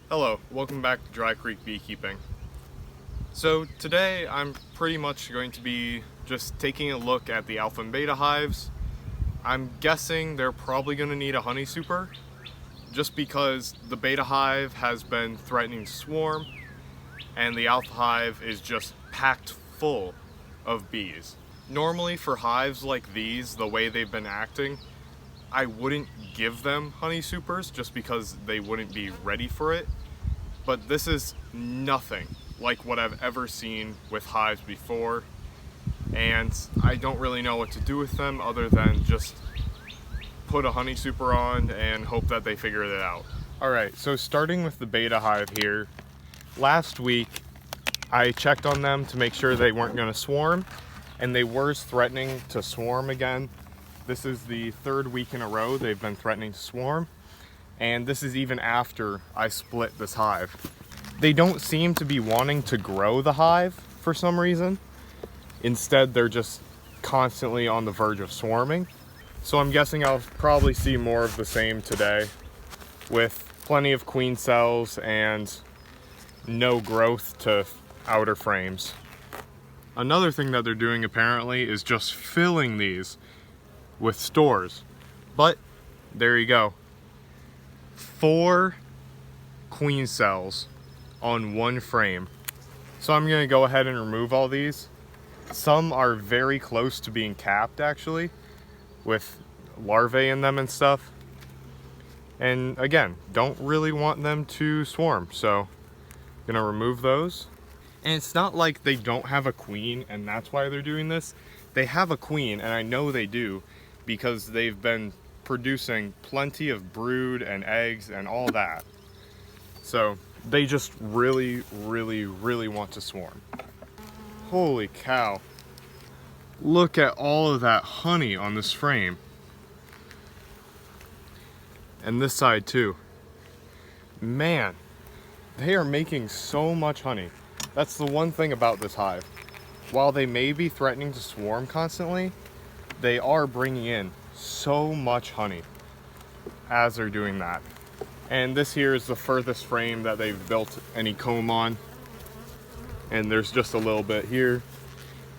Hello, welcome back to Dry Creek Beekeeping. So today I'm pretty much going to be just taking a look at the alpha and beta hives. I'm guessing they're probably going to need a honey super just because the beta hive has been threatening to swarm and the alpha hive is just packed full of bees. Normally for hives like these, the way they've been acting, I wouldn't give them honey supers just because they wouldn't be ready for it. But this is nothing like what I've ever seen with hives before, and I don't really know what to do with them other than just put a honey super on and hope that they figure it out. Alright, so starting with the beta hive here, last week I checked on them to make sure they weren't going to swarm, and they were threatening to swarm again. This is the third week in a row they've been threatening to swarm. And this is even after I split this hive. They don't seem to be wanting to grow the hive for some reason. Instead, they're just constantly on the verge of swarming. So I'm guessing I'll probably see more of the same today with plenty of queen cells and no growth to outer frames. Another thing that they're doing apparently is just filling these with stores. But there you go. 4 queen cells on one frame. So I'm going to go ahead and remove all these. Some are very close to being capped actually, with larvae in them and stuff. And again, don't really want them to swarm, so I'm going to remove those. And it's not like they don't have a queen and that's why they're doing this. They have a queen, and I know they do because they've been producing plenty of brood and eggs and all that. So they just really want to swarm. Holy cow. Look at all of that honey on this frame. And this side too. Man, they are making so much honey. That's the one thing about this hive. While they may be threatening to swarm constantly, they are bringing in so much honey as they're doing that. And this here is the furthest frame that they've built any comb on, and there's just a little bit here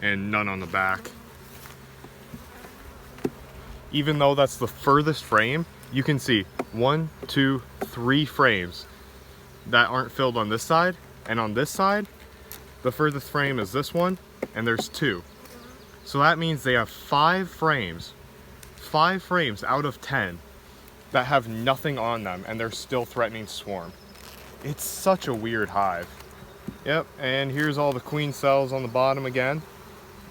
and none on the back. Even though that's the furthest frame, you can see 1, 2, 3 frames that aren't filled on this side, and on this side the furthest frame is this one, and there's 2. So that means they have 5 frames out of 10 that have nothing on them, and they're still threatening to swarm. It's such a weird hive. Yep, and here's all the queen cells on the bottom again.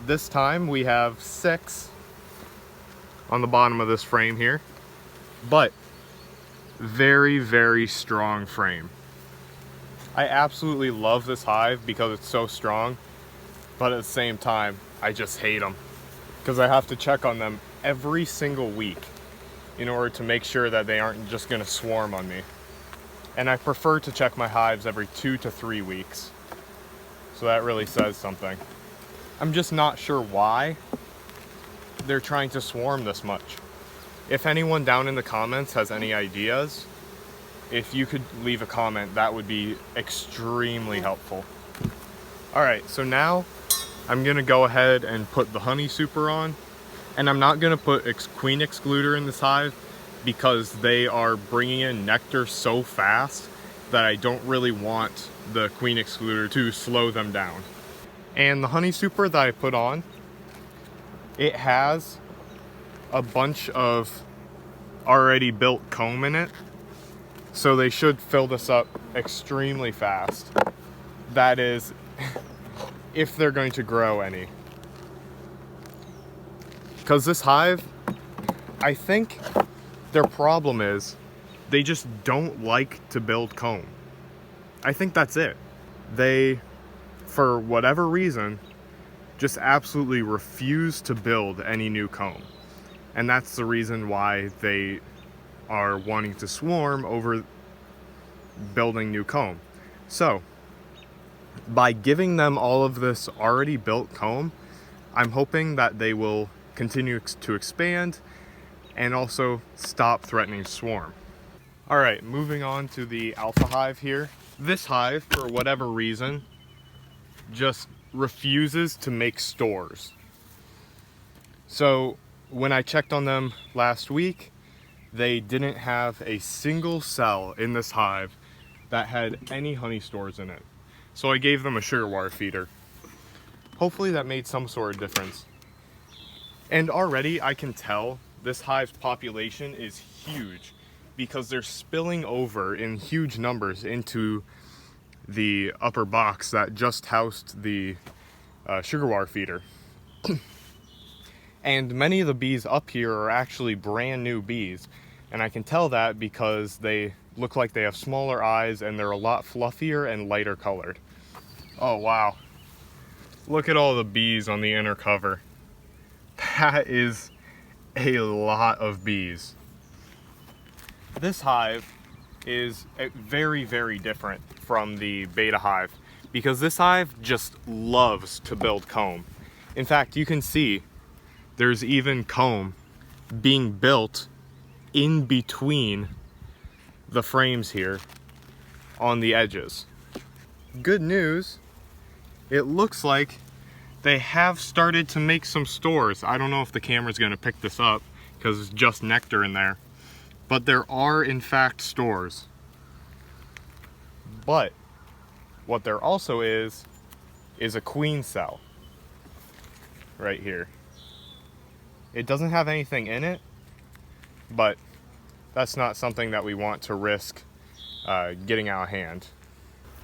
This time we have 6 on the bottom of this frame here, but very strong frame. I absolutely love this hive because it's so strong, but at the same time I just hate them because I have to check on them every single week in order to make sure that they aren't just going to swarm on me. And I prefer to check my hives every 2 to 3 weeks. So that really says something. I'm just not sure why they're trying to swarm this much. If anyone down in the comments has any ideas, if you could leave a comment, that would be extremely helpful. Alright, so now I'm going to go ahead and put the honey super on. And I'm not going to put queen excluder in this hive because they are bringing in nectar so fast that I don't really want the queen excluder to slow them down. And the honey super that I put on, it has a bunch of already built comb in it. So they should fill this up extremely fast. That is, if they're going to grow any. Because this hive, I think their problem is they just don't like to build comb. I think that's it. They, for whatever reason, just absolutely refuse to build any new comb. And that's the reason why they are wanting to swarm over building new comb. So, by giving them all of this already built comb, I'm hoping that they will continue to expand and also stop threatening to swarm. Alright, moving on to the alpha hive here. This hive, for whatever reason, just refuses to make stores. So when I checked on them last week, they didn't have a single cell in this hive that had any honey stores in it. So I gave them a sugar wire feeder. Hopefully that made some sort of difference. And already I can tell this hive's population is huge because they're spilling over in huge numbers into the upper box that just housed the sugar wire feeder. And many of the bees up here are actually brand new bees. And I can tell that because they look like they have smaller eyes and they're a lot fluffier and lighter colored. Oh wow. Look at all the bees on the inner cover. That is a lot of bees. This hive is very, very different from the beta hive because this hive just loves to build comb. In fact, you can see there's even comb being built in between the frames here on the edges. Good news, it looks like they have started to make some stores. I don't know if the camera's gonna pick this up because it's just nectar in there, but there are in fact stores. But what there also is a queen cell right here. It doesn't have anything in it, but that's not something that we want to risk getting out of hand.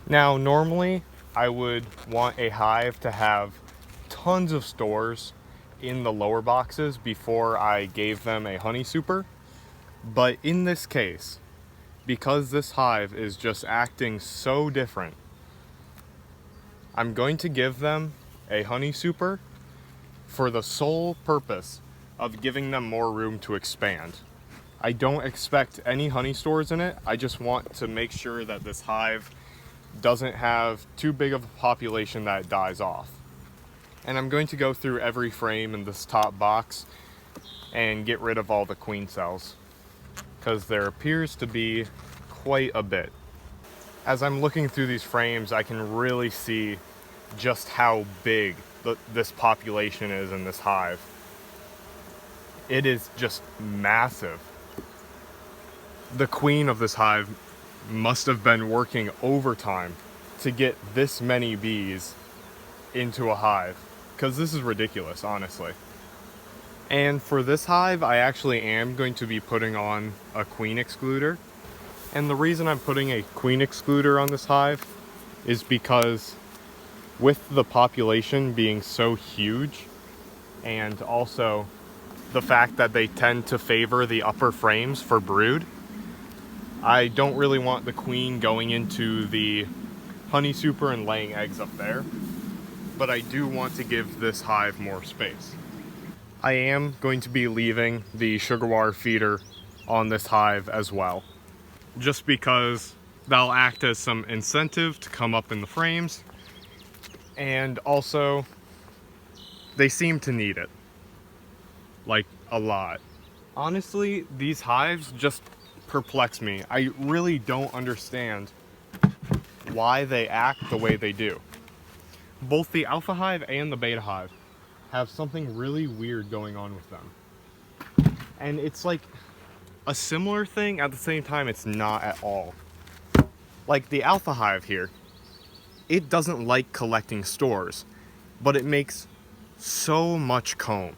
Now, normally I would want a hive to have tons of stores in the lower boxes before I gave them a honey super. But in this case, because this hive is just acting so different, I'm going to give them a honey super for the sole purpose of giving them more room to expand. I don't expect any honey stores in it. I just want to make sure that this hive doesn't have too big of a population that it dies off. And I'm going to go through every frame in this top box and get rid of all the queen cells, because there appears to be quite a bit. As I'm looking through these frames, I can really see just how big this population is in this hive. It is just massive. The queen of this hive must have been working overtime to get this many bees into a hive, because this is ridiculous, honestly. And for this hive, I actually am going to be putting on a queen excluder. And the reason I'm putting a queen excluder on this hive is because with the population being so huge, and also the fact that they tend to favor the upper frames for brood, I don't really want the queen going into the honey super and laying eggs up there, but I do want to give this hive more space. I am going to be leaving the sugar wire feeder on this hive as well, just because that'll act as some incentive to come up in the frames, and also they seem to need it, like a lot. Honestly, these hives just perplex me. I really don't understand why they act the way they do. Both the alpha hive and the beta hive have something really weird going on with them. And it's like a similar thing, at the same time it's not at all. Like the alpha hive here, it doesn't like collecting stores, but it makes so much comb.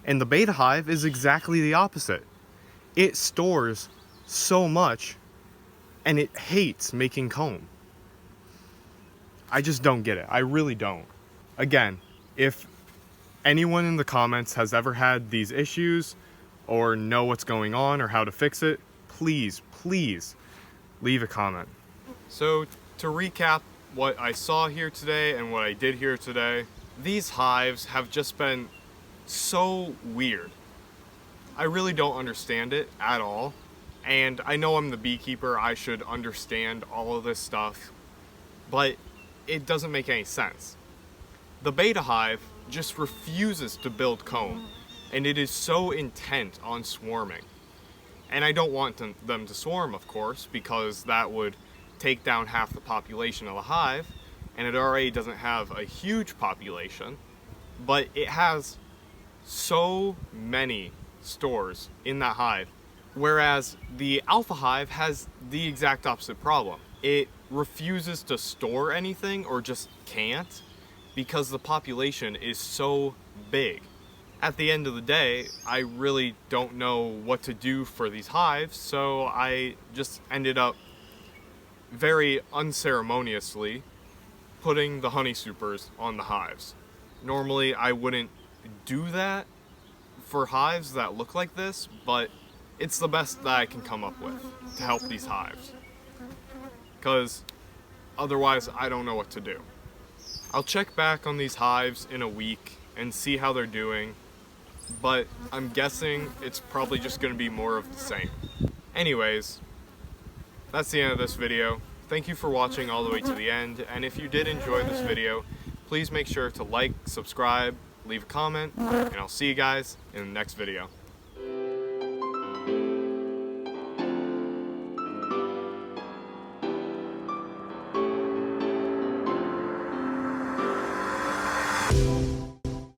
And the beta hive is exactly the opposite. It stores so much and it hates making comb. I just don't get it. I really don't. Again, if anyone in the comments has ever had these issues or know what's going on or how to fix it, please, please leave a comment. So to recap what I saw here today and what I did here today, these hives have just been so weird. I really don't understand it at all. And I know I'm the beekeeper, I should understand all of this stuff, but it doesn't make any sense. The beta hive just refuses to build comb, and it is so intent on swarming. And I don't want them to swarm, of course, because that would take down half the population of the hive, and it already doesn't have a huge population, but it has so many stores in that hive. Whereas the alpha hive has the exact opposite problem. It refuses to store anything, or just can't, because the population is so big. At the end of the day, I really don't know what to do for these hives, so I just ended up very unceremoniously putting the honey supers on the hives. Normally I wouldn't do that for hives that look like this, but it's the best that I can come up with to help these hives, because otherwise I don't know what to do. I'll check back on these hives in a week and see how they're doing, but I'm guessing it's probably just going to be more of the same. Anyways, that's the end of this video. Thank you for watching all the way to the end, and if you did enjoy this video, please make sure to like, subscribe, leave a comment, and I'll see you guys in the next video.